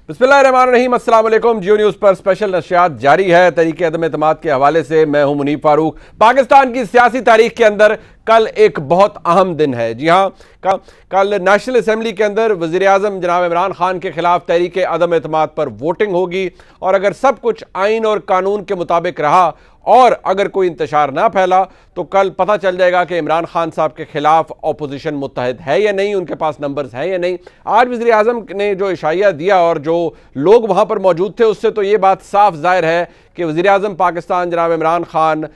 बिस्मिल्लाहिर्रहमानिर्रहीम, अस्सलाम वालेकुम। जियो न्यूज़ पर स्पेशल नशियात जारी है। तरीके अदम एतमाद के हवाले से मैं हूं मुनीब फारूक। पाकिस्तान की सियासी तारीख के अंदर कल एक बहुत अहम दिन है। जी हाँ, कल नेशनल असम्बली के अंदर वज़ीर आज़म जनाब इमरान खान के खिलाफ तहरीके अदम एतमाद पर वोटिंग होगी और अगर सब कुछ आइन और कानून के मुताबिक रहा और अगर कोई इंतशार ना फैला तो कल पता चल जाएगा कि इमरान खान साहब के खिलाफ अपोजिशन मुत्तहद है या नहीं, उनके पास नंबर्स हैं या नहीं। आज वज़ीर आज़म ने जो इशारा दिया और जो लोग वहाँ पर मौजूद थे उससे तो ये बात साफ जाहिर है कि वज़ीर आज़म पाकिस्तान जनाब इमरान खान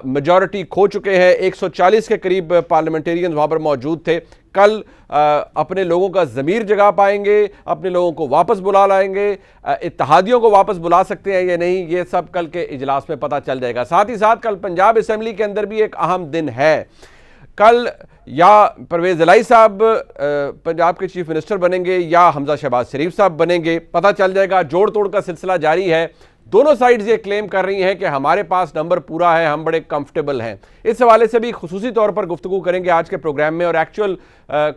मेजॉरिटी खो चुके हैं। 140 के करीब पार्लियामेंटेरियन वहाँ पर मौजूद थे। कल अपने लोगों का ज़मीर जगा पाएंगे, अपने लोगों को वापस बुला लाएंगे, इत्तेहादियों को वापस बुला सकते हैं या नहीं, ये सब कल के इजलास में पता चल जाएगा। साथ ही साथ कल पंजाब असम्बली के अंदर भी एक अहम दिन है। कल या परवेज़ इलाही साहब पंजाब के चीफ मिनिस्टर बनेंगे या हमजा शहबाज शरीफ साहब बनेंगे, पता चल जाएगा। जोड़ तोड़ का सिलसिला जारी है। दोनों साइड्स ये क्लेम कर रही हैं कि हमारे पास नंबर पूरा है, हम बड़े कंफर्टेबल हैं। इस हवाले से भी खुसूसी तौर पर गुफ्तगू करेंगे आज के प्रोग्राम में और एक्चुअल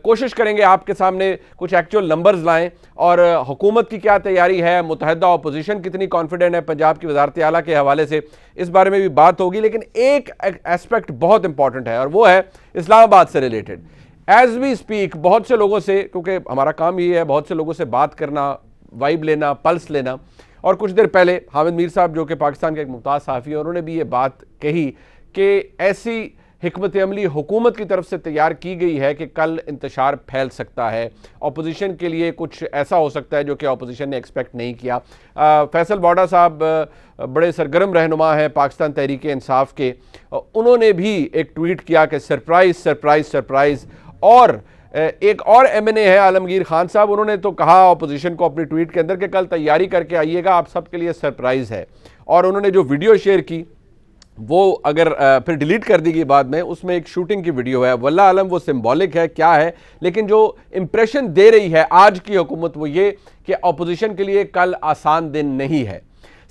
कोशिश करेंगे आपके सामने कुछ एक्चुअल नंबर्स लाएं और हुकूमत की क्या तैयारी है, मुत्तहदा अपोजिशन कितनी कॉन्फिडेंट है पंजाब की वज़ारत आला के हवाले से, इस बारे में भी बात होगी। लेकिन एक एस्पेक्ट बहुत इंपॉर्टेंट है और वो है इस्लामाबाद से रिलेटेड। एज वी स्पीक बहुत से लोगों से, क्योंकि हमारा काम ये है बहुत से लोगों से बात करना, वाइब लेना, पल्स लेना, और कुछ देर पहले हामिद मीर साहब जो कि पाकिस्तान के एक मुमताज़ सहाफ़ी हैं, उन्होंने भी ये बात कही कि ऐसी हिकमत अमली हुकूमत की तरफ से तैयार की गई है कि कल इंतशार फैल सकता है, अपोजिशन के लिए कुछ ऐसा हो सकता है जो कि अपोजिशन ने एक्सपेक्ट नहीं किया। फैसल बॉडा साहब बड़े सरगर्म रहनुमा हैं पाकिस्तान तहरीक इंसाफ के, उन्होंने भी एक ट्वीट किया कि सरप्राइज़ सरप्राइज़ सरप्राइज़। और एक और एमएनए है आलमगीर खान साहब, उन्होंने तो कहा अपोजिशन को अपनी ट्वीट के अंदर कि कल तैयारी करके आइएगा, आप सबके लिए सरप्राइज़ है। और उन्होंने जो वीडियो शेयर की वो अगर फिर डिलीट कर दी गई बाद में, उसमें एक शूटिंग की वीडियो है। वल्लाह आलम वो सिंबॉलिक है क्या है, लेकिन जो इंप्रेशन दे रही है आज की हुकूमत वो ये कि अपोजिशन के लिए कल आसान दिन नहीं है।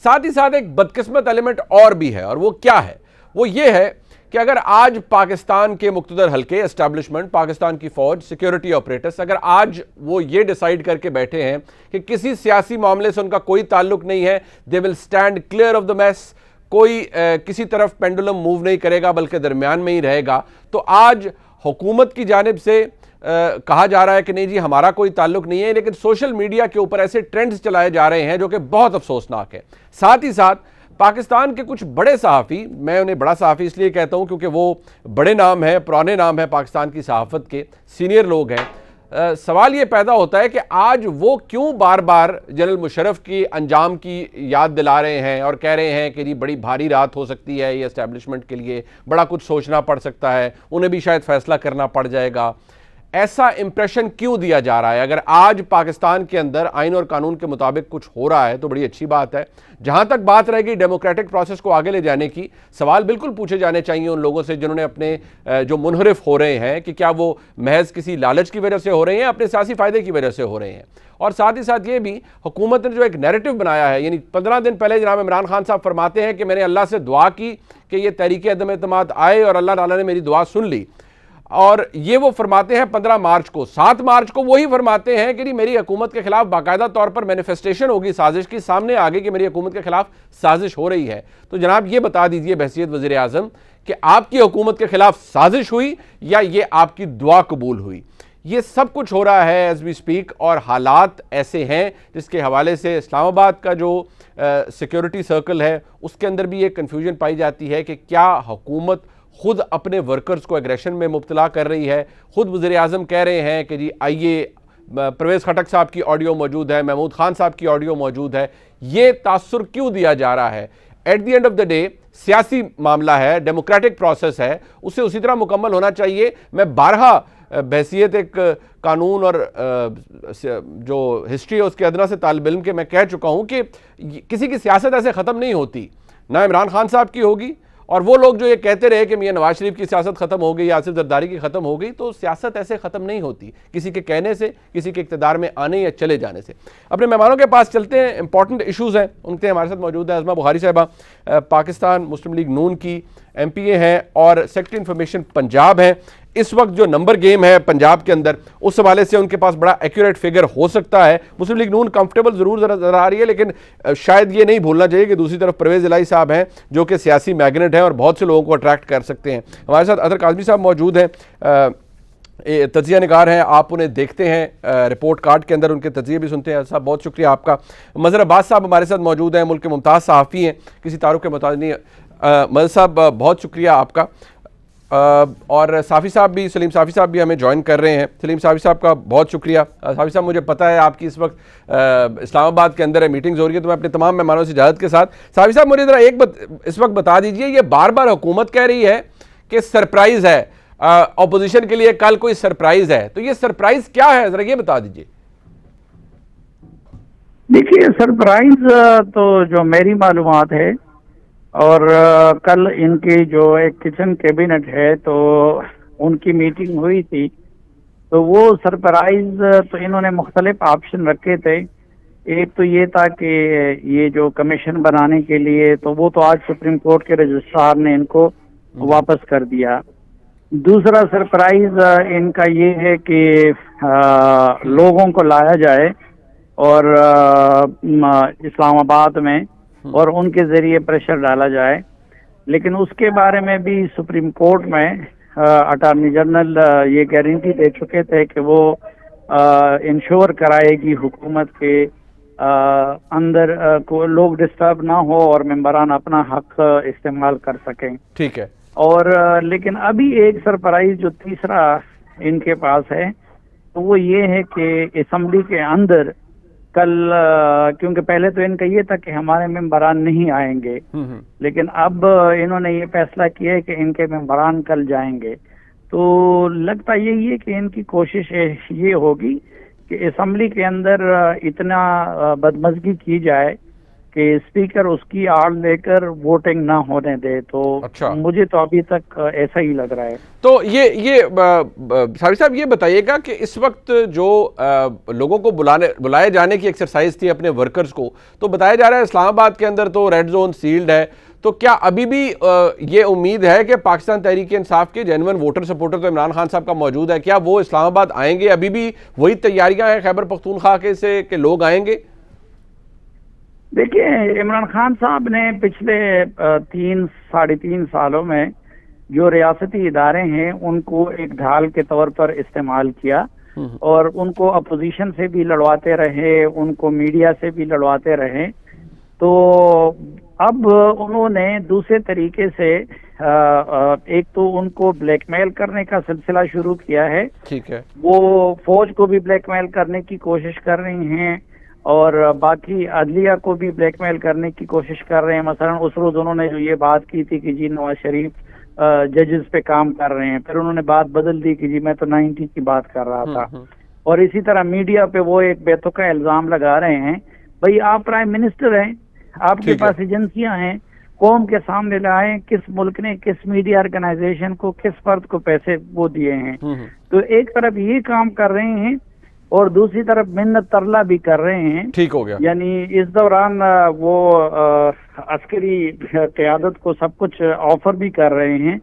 साथ ही साथ एक बदकिस्मत एलिमेंट और भी है और वो क्या है, वो ये है कि अगर आज पाकिस्तान के मुख्तदर हल्के, एस्टैब्लिशमेंट, पाकिस्तान की फौज, सिक्योरिटी ऑपरेटर्स, अगर आज वो ये डिसाइड करके बैठे हैं कि किसी सियासी मामले से उनका कोई ताल्लुक नहीं है, they will stand clear of the mess, कोई किसी तरफ पेंडुलम मूव नहीं करेगा बल्कि दरमियान में ही रहेगा, तो आज हुकूमत की जानिब से कहा जा रहा है कि नहीं जी हमारा कोई ताल्लुक नहीं है। लेकिन सोशल मीडिया के ऊपर ऐसे ट्रेंड्स चलाए जा रहे हैं जो कि बहुत अफसोसनाक है। साथ ही साथ पाकिस्तान के कुछ बड़े सहाफ़ी, मैं उन्हें बड़ा सहाफ़ी इसलिए कहता हूँ क्योंकि वो बड़े नाम हैं, पुराने नाम हैं पाकिस्तान की सहाफ़त के, सीनियर लोग हैं। सवाल ये पैदा होता है कि आज वो क्यों बार बार जनरल मुशर्रफ की अंजाम की याद दिला रहे हैं और कह रहे हैं कि जी बड़ी भारी रात हो सकती है ये एस्टैब्लिशमेंट के लिए, बड़ा कुछ सोचना पड़ सकता है, उन्हें भी शायद फैसला करना पड़ जाएगा। ऐसा इंप्रेशन क्यों दिया जा रहा है? अगर आज पाकिस्तान के अंदर आइन और कानून के मुताबिक कुछ हो रहा है तो बड़ी अच्छी बात है। जहां तक बात रहेगी डेमोक्रेटिक प्रोसेस को आगे ले जाने की, सवाल बिल्कुल पूछे जाने चाहिए उन लोगों से जिन्होंने अपने जो मुनहरिफ हो रहे हैं कि क्या वो महज किसी लालच की वजह से हो रहे हैं, अपने सियासी फायदे की वजह से हो रहे हैं। और साथ ही साथ ये भी हुकूमत ने जो एक नैरेटिव बनाया है, यानी 15 दिन पहले जनाब इमरान खान साहब फरमाते हैं कि मैंने अल्लाह से दुआ की कि ये तहरीक अदम एतमाद आए और अल्लाह ताला ने मेरी दुआ सुन ली। और ये वो फरमाते हैं 15 मार्च को। 7 मार्च को वही फरमाते हैं कि मेरी हुकूमत के खिलाफ बाकायदा तौर पर मैनिफेस्टेशन होगी, साजिश की, सामने आ गई कि मेरी हुकूमत के खिलाफ साजिश हो रही है। तो जनाब ये बता दीजिए बहसीयत वज़ीर आज़म कि आपकी हुकूमत के खिलाफ साजिश हुई या ये आपकी दुआ कबूल हुई? ये सब कुछ हो रहा है एज वी स्पीक और हालात ऐसे हैं जिसके हवाले से इस्लामाबाद का जो सिक्योरिटी सर्कल है उसके अंदर भी एक कन्फ्यूजन पाई जाती है कि क्या हुकूमत खुद अपने वर्कर्स को एग्रेशन में मुब्तला कर रही है। खुद वज़ीर आज़म कह रहे हैं कि जी आइए, परवेज़ खटक साहब की ऑडियो मौजूद है, महमूद खान साहब की ऑडियो मौजूद है। ये तासुर क्यों दिया जा रहा है? At the end of the day सियासी मामला है, डेमोक्रेटिक प्रोसेस है, उसे उसी तरह मुकम्मल होना चाहिए। मैं बारहा बहसीत एक कानून और जो हिस्ट्री है उसके अदना से तालिब इल्म के मैं कह चुका हूँ कि किसी की सियासत ऐसे ख़त्म नहीं होती, ना इमरान खान साहब की होगी। और वो लोग जो ये कहते रहे कि मियां नवाज शरीफ की सियासत खत्म हो गई, आसिफ जरदारी की खत्म हो गई, तो सियासत ऐसे खत्म नहीं होती किसी के कहने से, किसी के इक़्तिदार में आने या चले जाने से। अपने मेहमानों के पास चलते हैं, इंपॉर्टेंट इशूज़ हैं उनके, हमारे साथ मौजूद है अज़मा बुखारी साहिबा, पाकिस्तान मुस्लिम लीग नून की MPA हैं और सेक्रेटरी इंफॉर्मेशन पंजाब हैं। इस वक्त जो नंबर गेम है पंजाब के अंदर, उस हवाले से उनके पास बड़ा एक्यूरेट फिगर हो सकता है। मुस्लिम लीग नून कंफर्टेबल जरूर नजर आ रही है, लेकिन शायद ये नहीं भूलना चाहिए कि दूसरी तरफ परवेज इलाही साहब हैं जो कि सियासी मैग्नेट हैं और बहुत से लोगों को अट्रैक्ट कर सकते हैं। हमारे साथ अदर काजमी साहब मौजूद हैं, तजिया निगार हैं, आप उन्हें देखते हैं रिपोर्ट कार्ड के अंदर, उनके तजिए भी सुनते हैं। साहब बहुत शुक्रिया आपका। मजहर अब्बास साहब हमारे साथ मौजूद हैं, मुल्क के मुमताज़ सहाफ़ी हैं, किसी तारुफ के मुताबिक नहीं। मजहर साहब बहुत शुक्रिया आपका। और साफ़ी साहब भी, सलीम साफ़ी साहब भी हमें ज्वाइन कर रहे हैं। सलीम साफ़ी साहब का बहुत शुक्रिया। साफ़ी साहब मुझे पता है आपकी इस वक्त इस्लामाबाद के अंदर है, मीटिंग्स हो रही है, तो मैं अपने तमाम मेहमानों से इजाज़त के साथ, साफ़ी साहब मुझे ज़रा इस वक्त बता दीजिए, ये बार बार हुकूमत कह रही है कि सरप्राइज़ है ऑपोजिशन के लिए, कल कोई सरप्राइज है, तो ये सरप्राइज क्या है, जरा ये बता दीजिए। देखिए, सरप्राइज तो जो मेरी मालूमात है, और कल इनकी जो एक किचन कैबिनेट है तो उनकी मीटिंग हुई थी, तो वो सरप्राइज तो इन्होंने मुख्तलिफ ऑप्शन रखे थे। एक तो ये था कि ये जो कमीशन बनाने के लिए, तो वो तो आज सुप्रीम कोर्ट के रजिस्ट्रार ने इनको वापस कर दिया। दूसरा सरप्राइज इनका ये है कि लोगों को लाया जाए और इस्लामाबाद में और उनके जरिए प्रेशर डाला जाए, लेकिन उसके बारे में भी सुप्रीम कोर्ट में अटॉर्नी जनरल ये गारंटी दे चुके थे कि वो इंश्योर कराएगी हुकूमत के अंदर को लोग डिस्टर्ब ना हो और मेंबरान अपना हक इस्तेमाल कर सकें। ठीक है। और लेकिन अभी एक सरप्राइज जो तीसरा इनके पास है, तो वो ये है कि असेंबली के अंदर कल, क्योंकि पहले तो इनका ये था कि हमारे मेंबरान नहीं आएंगे, लेकिन अब इन्होंने ये फैसला किया है कि इनके मेंबरान कल जाएंगे। तो लगता यही है कि इनकी कोशिश ये होगी कि असेंबली के अंदर इतना बदमज़गी की जाए कि स्पीकर उसकी आड़ लेकर वोटिंग ना होने दे। तो अच्छा, मुझे तो अभी तक ऐसा ही लग रहा है। तो ये साबिर साहब ये बताइएगा कि इस वक्त जो लोगों को बुलाए जाने की एक्सरसाइज थी अपने वर्कर्स को, तो बताया जा रहा है इस्लामाबाद के अंदर तो रेड जोन सील्ड है, तो क्या अभी भी ये उम्मीद है कि पाकिस्तान तहरीक इंसाफ के जेन्युइन वोटर सपोर्टर तो इमरान खान साहब का मौजूद है, क्या वो इस्लामाबाद आएंगे? अभी भी वही तैयारियां हैं खैबर पख्तूनख्वा के से कि लोग आएंगे? देखिए, इमरान खान साहब ने पिछले 3-3.5 सालों में जो रियासती इदारे हैं उनको एक ढाल के तौर पर इस्तेमाल किया और उनको अपोजिशन से भी लड़वाते रहे, उनको मीडिया से भी लड़वाते रहे। तो अब उन्होंने दूसरे तरीके से एक तो उनको ब्लैकमेल करने का सिलसिला शुरू किया है। ठीक है। वो फौज को भी ब्लैकमेल करने की कोशिश कर रही हैं और बाकी अदलिया को भी ब्लैकमेल करने की कोशिश कर रहे हैं। मसलन उस रोज उन्होंने जो ये बात की थी कि जी नवाज शरीफ जजेस पे काम कर रहे हैं, फिर उन्होंने बात बदल दी कि जी मैं तो 90 की बात कर रहा था। और इसी तरह मीडिया पे वो एक बेतुका इल्जाम लगा रहे हैं, भाई आप प्राइम मिनिस्टर हैं, आपके पास एजेंसियां हैं, कौम के सामने लाए किस मुल्क ने किस मीडिया ऑर्गेनाइजेशन को किस फर्द को पैसे वो दिए हैं। तो एक तरफ ये काम कर रहे हैं और दूसरी तरफ मिन्नत तरला भी कर रहे हैं। ठीक हो गया। यानी इस दौरान वो अस्करी क़यादत को सब कुछ ऑफर भी कर रहे हैं।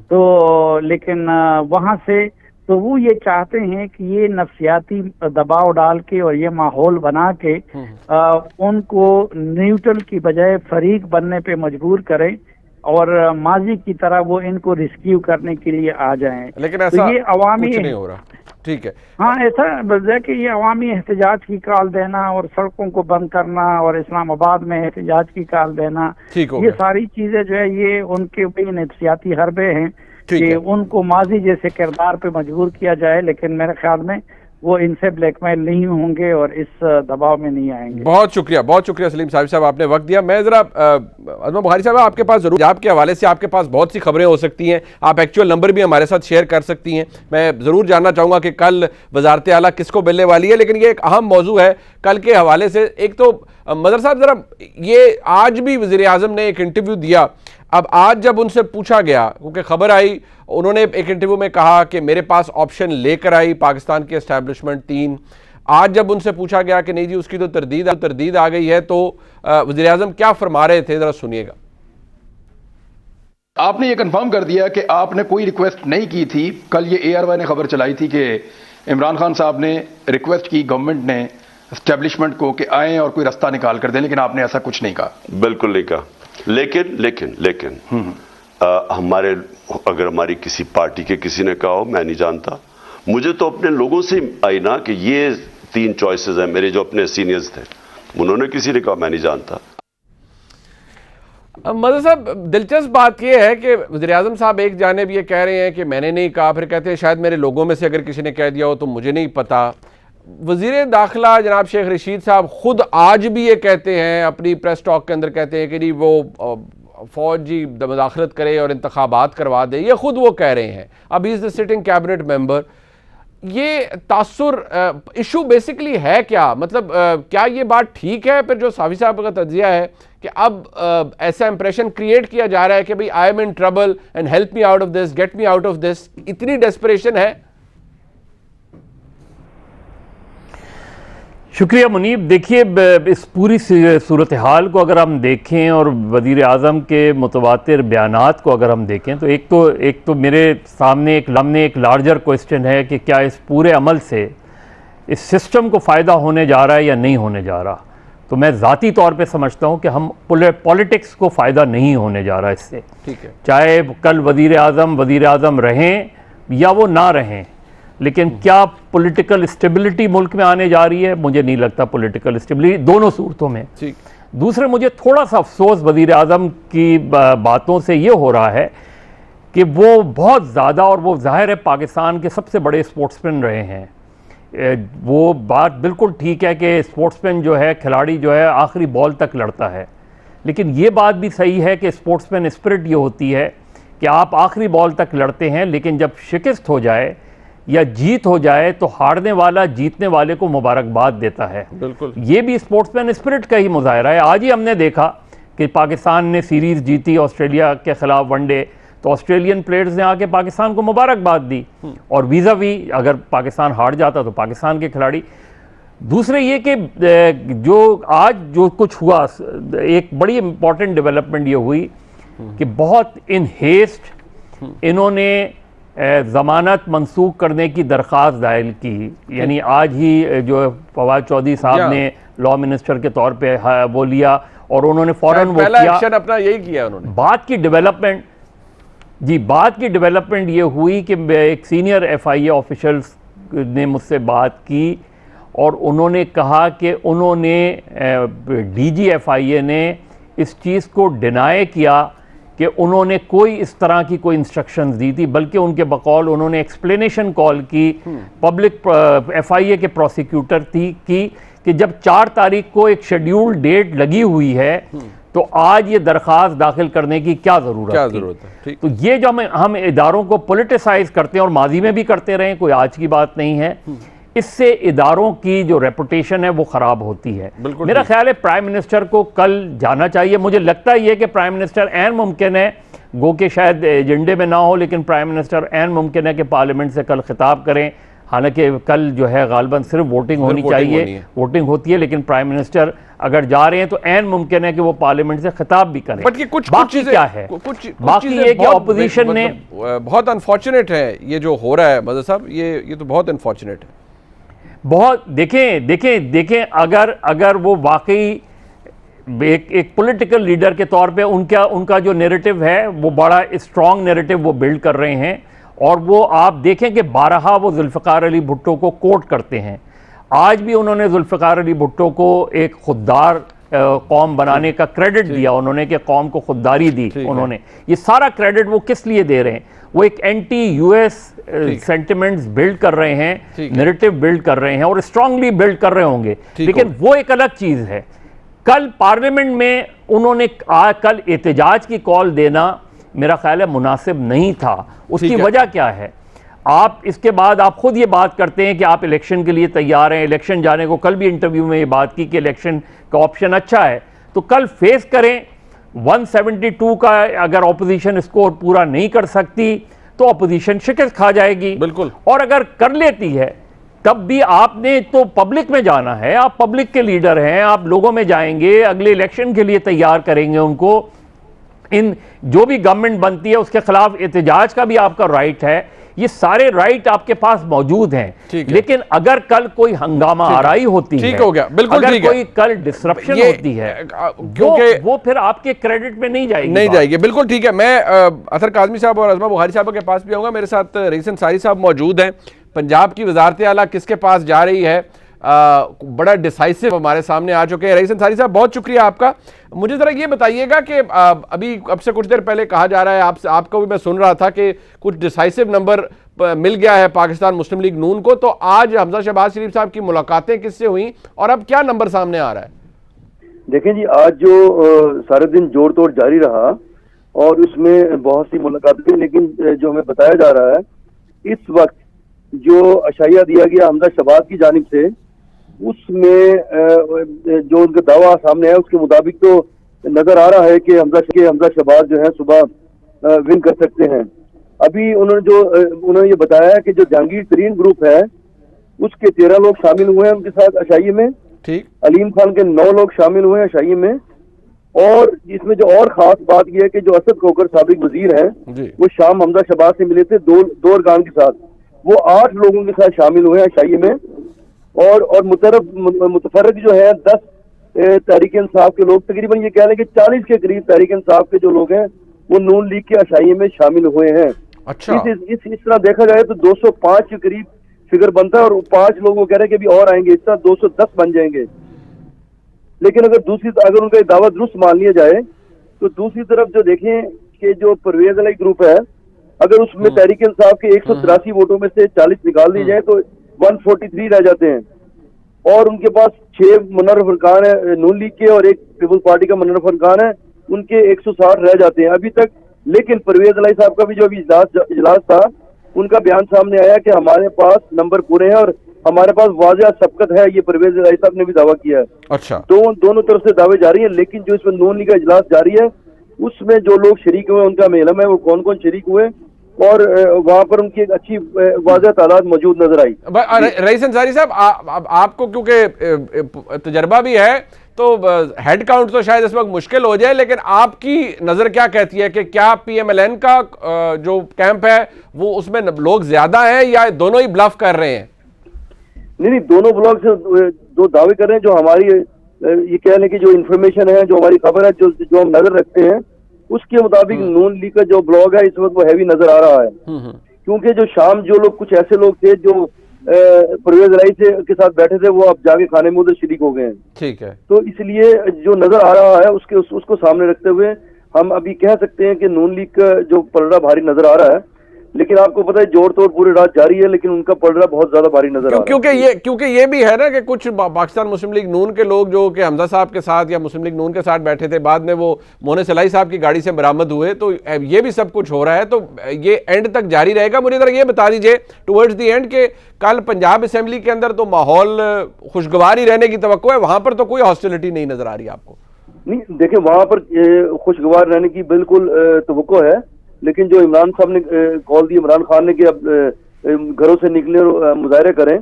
तो लेकिन वहां से तो वो ये चाहते हैं कि ये नफ्सियाती दबाव डाल के और ये माहौल बना के उनको न्यूट्रल की बजाय फरीक बनने पे मजबूर करें और माजी की तरह वो इनको रिस्क्यू करने के लिए आ जाएं। लेकिन ऐसा तो ये अवामी कुछ नहीं हो रहा। ठीक है। हाँ, ऐसा है कि ये अवामी एहतजाज की कॉल देना और सड़कों को बंद करना और इस्लामाबाद में एहतजाज की कॉल देना, ये सारी चीजें जो है ये उनके भी नफ्सियाती हरबे हैं कि उनको माजी जैसे किरदार पे मजबूर किया जाए। लेकिन मेरे ख्याल में वो इनसे ब्लैकमेल नहीं होंगे और इस दबाव में नहीं आएंगे। बहुत शुक्रिया सलीम साहब आपने वक्त दिया। मैं जरा अजमा बुखारी साहब आपके पास जरूर आपके हवाले से आपके पास बहुत सी खबरें हो सकती हैं, आप एक्चुअल नंबर भी हमारे साथ शेयर कर सकती हैं। मैं ज़रूर जानना चाहूँगा कि कल वजारत आला किसको मिलने वाली है, लेकिन ये एक अहम मौजू है कल के हवाले से। एक तो मदर साहब जरा ये आज भी वज़ीर आज़म ने एक इंटरव्यू दिया, अब आज जब उनसे पूछा गया, क्योंकि खबर आई, उन्होंने एक इंटरव्यू में कहा कि मेरे पास ऑप्शन लेकर आई पाकिस्तान की एस्टैब्लिशमेंट 3। आज जब उनसे पूछा गया कि नहीं जी उसकी तो तरदीद आ गई है, तो वज़ीर आज़म क्या फरमा रहे थे, जरा सुनिएगा। आपने ये कंफर्म कर दिया कि आपने कोई रिक्वेस्ट नहीं की थी। कल ये ARY ने खबर चलाई थी कि इमरान खान साहब ने रिक्वेस्ट की गवर्नमेंट ने एस्टेब्लिशमेंट को कि आए और कोई रास्ता निकाल कर दें, लेकिन आपने ऐसा कुछ नहीं कहा। बिल्कुल नहीं कहा। लेकिन हमारे अगर हमारी किसी पार्टी के किसी ने कहा हो, मैं नहीं जानता। मुझे तो अपने लोगों से आई ना कि ये 3 चॉइसेस हैं। मेरे जो अपने सीनियर्स थे उन्होंने, किसी ने कहा मैं नहीं जानता। मज़हर साहब, दिलचस्प बात यह है कि वज़ीर-ए-आज़म साहब एक जानिब ये कह रहे हैं कि मैंने नहीं कहा, फिर कहते हैं शायद मेरे लोगों में से अगर किसी ने कह दिया हो तो मुझे नहीं पता। वज़ीर दाखिला जनाब शेख रशीद साहब खुद आज भी ये कहते हैं, अपनी प्रेस टॉक के अंदर कहते हैं कि नहीं वो फौजी मुदाखलत करे और इंतखाबात करवा दे, ये खुद वो कह रहे हैं। अब is the sitting cabinet member. ये तासुर इशू बेसिकली है क्या? मतलब क्या ये बात ठीक है फिर जो साफी साहब का तज्जिया है कि अब ऐसा इंप्रेशन क्रिएट किया जा रहा है कि भाई I am in trouble and help me out of this, get me out of this, इतनी डेस्परेशन है? शुक्रिया मुनीब। देखिए, इस पूरी सूरत हाल को अगर हम देखें और वज़ीर आज़म के मुतवातिर बयानात को अगर हम देखें तो एक तो मेरे सामने एक लार्जर क्वेश्चन है कि क्या इस पूरे अमल से इस सिस्टम को फ़ायदा होने जा रहा है या नहीं होने जा रहा। तो मैं ज़ाती तौर पे समझता हूँ कि हम पॉलिटिक्स को फ़ायदा नहीं होने जा रहा इससे। ठीक है, चाहे कल वज़ीर आज़म रहें या वो ना रहें, लेकिन क्या पॉलिटिकल स्टेबिलिटी मुल्क में आने जा रही है? मुझे नहीं लगता पॉलिटिकल स्टेबिलिटी दोनों सूरतों में। दूसरे, मुझे थोड़ा सा अफसोस वज़ीर आज़म की बातों से ये हो रहा है कि वो बहुत ज़्यादा, और वो ज़ाहिर है पाकिस्तान के सबसे बड़े स्पोर्ट्समैन रहे हैं। वो बात बिल्कुल ठीक है कि स्पोर्ट्समैन जो है, खिलाड़ी जो है आखिरी बॉल तक लड़ता है, लेकिन ये बात भी सही है कि स्पोर्ट्समैन स्पिरिट ये होती है कि आप आखिरी बॉल तक लड़ते हैं, लेकिन जब शिकस्त हो जाए या जीत हो जाए तो हारने वाला जीतने वाले को मुबारकबाद देता है। बिल्कुल, ये भी स्पोर्ट्समैन स्पिरिट का ही मुजाहरा है। आज ही हमने देखा कि पाकिस्तान ने सीरीज़ जीती ऑस्ट्रेलिया के ख़िलाफ़ वनडे, तो ऑस्ट्रेलियन प्लेयर्स ने आके पाकिस्तान को मुबारकबाद दी, और वीज़ा वी अगर पाकिस्तान हार जाता तो पाकिस्तान के खिलाड़ी। दूसरे ये कि जो आज जो कुछ हुआ, एक बड़ी इंपॉर्टेंट डेवलपमेंट ये हुई कि बहुत इन हेस्ट इन्होंने ज़मानत मंसूख करने की दरख्वास्त दायर की। यानी आज ही जो फवाद चौधरी साहब ने लॉ मिनिस्टर के तौर पे वो लिया और उन्होंने फौरन वो पहला किया। एक्शन अपना यही किया उन्होंने। बात की डेवलपमेंट ये हुई कि एक सीनियर FIA ऑफिशियल्स ने मुझसे बात की और उन्होंने कहा कि उन्होंने DG FIA ने इस चीज़ को डिनाई किया कि उन्होंने कोई इस तरह की कोई इंस्ट्रक्शंस दी थी, बल्कि उनके बकौल उन्होंने एक्सप्लेनेशन कॉल की पब्लिक FIA के प्रोसिक्यूटर थी कि जब 4 तारीख को एक शेड्यूल्ड डेट लगी हुई है तो आज ये दरख्वास्त दाखिल करने की क्या ज़रूरत है। तो ये जो हम इदारों को पॉलिटिसाइज करते हैं और माजी में भी करते रहे, कोई आज की बात नहीं है, इससे इदारों की जो रेपुटेशन है वो ख़राब होती है। मेरा ख्याल है प्राइम मिनिस्टर को कल जाना चाहिए। मुझे लगता ही है कि प्राइम मिनिस्टर ऐन मुमकिन है, गो के शायद एजेंडे में ना हो, लेकिन प्राइम मिनिस्टर ऐन मुमकिन है कि पार्लियामेंट से कल खिताब करें। हालांकि कल जो है गालिबन सिर्फ वोटिंग होनी चाहिए, वोटिंग होती है, लेकिन प्राइम मिनिस्टर अगर जा रहे हैं तो ऐन मुमकिन है कि वो पार्लियामेंट से खिताब भी करें। बाकी क्या है, बाकी ये कि ऑपोजिशन ने बहुत अनफॉर्चुनेट है ये जो हो रहा है मज़हर साहब, ये तो बहुत अनफॉर्चुनेट है। बहुत देखें अगर वो वाकई एक पॉलिटिकल लीडर के तौर पे उनका जो नैरेटिव है वो बड़ा स्ट्रॉन्ग नैरेटिव वो बिल्ड कर रहे हैं, और वो आप देखें कि बारहा वो जुल्फ़िकार अली भुट्टो को कोट करते हैं। आज भी उन्होंने जुल्फ़िकार अली भुट्टो को एक खुददार कौम बनाने का क्रेडिट दिया उन्होंने, कि कौम को खुददारी दी उन्होंने। ये सारा क्रेडिट वो किस लिए दे रहे हैं? वो एक एंटी US सेंटिमेंट्स बिल्ड कर रहे हैं, नैरेटिव बिल्ड कर रहे हैं और स्ट्रांगली बिल्ड कर रहे होंगे, लेकिन वो एक अलग चीज़ है। कल पार्लियामेंट में उन्होंने कल एहतजाज की कॉल देना मेरा ख्याल है मुनासिब नहीं था। उसकी वजह क्या है? आप इसके बाद आप खुद ये बात करते हैं कि आप इलेक्शन के लिए तैयार हैं, इलेक्शन जाने को, कल भी इंटरव्यू में ये बात की कि इलेक्शन का ऑप्शन अच्छा है, तो कल फेस करें। 172 का अगर ऑपोजिशन स्कोर पूरा नहीं कर सकती तो ऑपोजिशन शिकस्त खा जाएगी, बिल्कुल। और अगर कर लेती है तब भी आपने तो पब्लिक में जाना है, आप पब्लिक के लीडर हैं, आप लोगों में जाएंगे, अगले इलेक्शन के लिए तैयार करेंगे उनको। इन जो भी गवर्नमेंट बनती है उसके खिलाफ एहतजाज का भी आपका राइट है, ये सारे राइट आपके पास मौजूद हैं। लेकिन अगर कल कोई हंगामा आराई होती है, हो गया, बिल्कुल अगर ठीक है, कोई कल डिसरप्शन होती है, क्योंकि वो फिर आपके क्रेडिट में नहीं जाएगी। बिल्कुल ठीक है। मैं अतर काज़मी साहब और अज़मा बुखारी साहब के पास भी आऊंगा। मेरे साथ रईस अंसारी साहब मौजूद हैं। पंजाब की वजारत आला किसके पास जा रही है, बड़ा डिसाइसिव हमारे सामने आ चुके हैं। रईस अंसारी साहब बहुत शुक्रिया आपका। मुझे जरा ये बताइएगा कि अभी अब से कुछ देर पहले कहा जा रहा है, आपको भी मैं सुन रहा था कि कुछ डिसाइसिव नंबर मिल गया है पाकिस्तान मुस्लिम लीग नून को, तो आज हमजा शहबाज शरीफ साहब की मुलाकातें किससे हुई और अब क्या नंबर सामने आ रहा है? देखें जी, आज जो सारे दिन जोड़ तोड़ जारी रहा और उसमें बहुत सी मुलाकातें, लेकिन जो हमें बताया जा रहा है इस वक्त जो अशाइया दिया गया हमजा शहबाज की जानिब से, उसमें जो उनका दावा सामने है उसके मुताबिक तो नजर आ रहा है कि हमजा शहबाज जो है सुबह विन कर सकते हैं। अभी उन्होंने ये बताया है कि जो जहांगीर तरीन ग्रुप है उसके 13 लोग शामिल हुए हैं उनके साथ अशाइये में। ठीक। अलीम खान के 9 लोग शामिल हुए हैं अशाइये में। और इसमें जो और खास बात यह है कि जो असद खोकर साबिक वजीर हैं वो शाम हमजा शहबाज से मिले थे दो अरकान के साथ, वो 8 लोगों के साथ शामिल हुए हैं अशाइये में। और मुतफर्रिक जो है 10 तहरीक इंसाफ के लोग, तकरीबन ये कह लें कि 40 के करीब तहरीक इंसाफ के जो लोग हैं वो नून लीग के अशाइये में शामिल हुए हैं। अच्छा। इस तरह देखा जाए तो 205 के करीब फिगर बनता है और 5 लोग वो कह रहे हैं कि अभी और आएंगे, इस तरह 210 बन जाएंगे। लेकिन अगर उनका दावा दुरुस्त मान लिया जाए तो दूसरी तरफ जो देखें कि जो परवेज अली ग्रुप है, अगर उसमें तहरीक इंसाफ के 183 वोटों में से 40 निकाल दी जाए तो 143 रह जाते हैं। और उनके पास 6 मुनर्रफ अरकान है नून लीग के और एक पीपल्स पार्टी का मुनर्रफ अरकान है, उनके 160 रह जाते हैं अभी तक। लेकिन परवेज अली साहब का भी जो अभी इजलास था उनका बयान सामने आया कि हमारे पास नंबर पूरे हैं और हमारे पास वाज़ेह सबकत है, ये परवेज अली साहब ने भी दावा किया है। अच्छा। दोनों तरफ से दावे जारी हैं, लेकिन जो इसमें नून लीग का इजलास जारी है उसमें जो लोग शरीक हुए उनका मेलम है वो कौन कौन शरीक हुए और वहां पर उनकी एक अच्छी वाज़ेह तादाद मौजूद नजर आई। रईस अंसारी साहब, आपको क्योंकि तजर्बा भी है तो हेड काउंट तो शायद इस वक्त मुश्किल हो जाए, लेकिन आपकी नजर क्या कहती है कि क्या PMLN का जो कैंप है वो उसमें लोग ज्यादा हैं या दोनों ही ब्लफ कर रहे हैं? नहीं, दोनों ब्लॉक से दो दावे कर रहे हैं। जो हमारी ये कह लें कि जो इन्फॉर्मेशन है, जो हमारी खबर है, जो हम नजर रखते हैं उसके मुताबिक नून लीग का जो ब्लॉग है इस वक्त वो हैवी नजर आ रहा है। क्योंकि जो शाम जो लोग, कुछ ऐसे लोग थे जो परवेज अली के साथ बैठे थे, वो अब जाके खाने में उधर शरीक हो गए हैं। ठीक है। तो इसलिए जो नजर आ रहा है उसको सामने रखते हुए हम अभी कह सकते हैं कि नून लीग का जो पलड़ा भारी नजर आ रहा है। लेकिन आपको पता है जोड़ तोड़ पूरी रात जारी है, लेकिन उनका पलड़ा बहुत ज्यादा भारी नजर आ रहा है। क्योंकि ये भी है ना कि कुछ पाकिस्तान मुस्लिम लीग नून के लोग जो कि हमजा साहब के साथ या मुस्लिम लीग नून के साथ बैठे थे, बाद में वो मोहन सलाई साहब की गाड़ी से बरामद हुए, तो ये भी सब कुछ हो रहा है। तो ये एंड तक जारी रहेगा। मुझे जरा ये बता दीजिए टुवर्ड्स दी एंड के कल पंजाब असेंबली के अंदर तो माहौल खुशगवार ही रहने की तवक्को है, वहां पर तो कोई हॉस्टिलिटी नहीं नजर आ रही आपको? नहीं, देखिए वहां पर खुशगवार रहने की बिल्कुल तवक्को है, लेकिन जो इमरान साहब ने कॉल दी, इमरान खान ने कि अब घरों से निकले और मुजाहरे करें,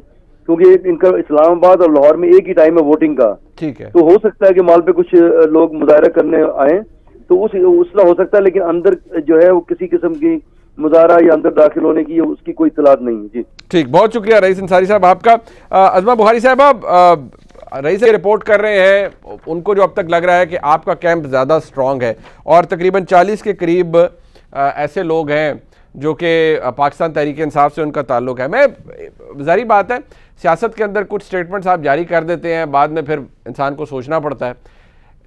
क्योंकि इनका इस्लामाबाद और लाहौर में एक ही टाइम है वोटिंग का। ठीक है। तो हो सकता है कि माल पे कुछ लोग मुजाहरा करने आए, तो उसला हो सकता है, लेकिन अंदर जो है वो किसी किस्म की मुजाहरा या अंदर दाखिल होने की उसकी कोई इत्तलात नहीं है। जी ठीक, बहुत शुक्रिया रईस अंसारी साहब आपका। अज़मा बुखारी साहब, रईस रिपोर्ट कर रहे हैं, उनको जो अब तक लग रहा है कि आपका कैंप ज़्यादा स्ट्रॉन्ग है और तकरीबन 40 के करीब ऐसे लोग हैं जो कि पाकिस्तान तहरीक इंसाफ से उनका ताल्लुक है। मैं ज़ाहिर बात है सियासत के अंदर कुछ स्टेटमेंट्स आप जारी कर देते हैं, बाद में फिर इंसान को सोचना पड़ता है।